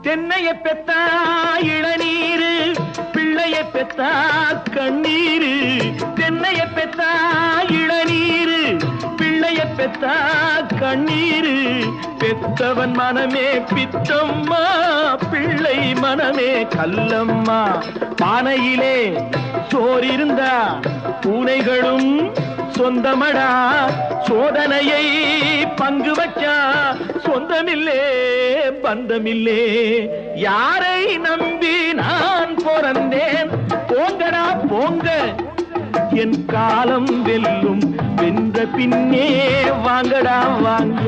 தென்னைய பெத்தா இளநீரு, பிள்ளைய பெத்தா கண்ணீரு. தென்னைய பெத்தா இளநீரு, பிள்ளைய பெத்தா கண்ணீரு. பெத்தவன் மனமே பித்தம்மா, பிள்ளை மனமே கல்லம்மா. பானையிலே சோறிருந்தா பூனைகளும் சொந்தமடா. சோதனையை பங்கு வச்சா சொந்தமில்லே பந்தமில்லே. யாரை நம்பி நான் பிறந்தேன்? போங்கடா போங்க, என் காலம் வெல்லும். வென்ற பின்னே வாங்கடா வாங்க.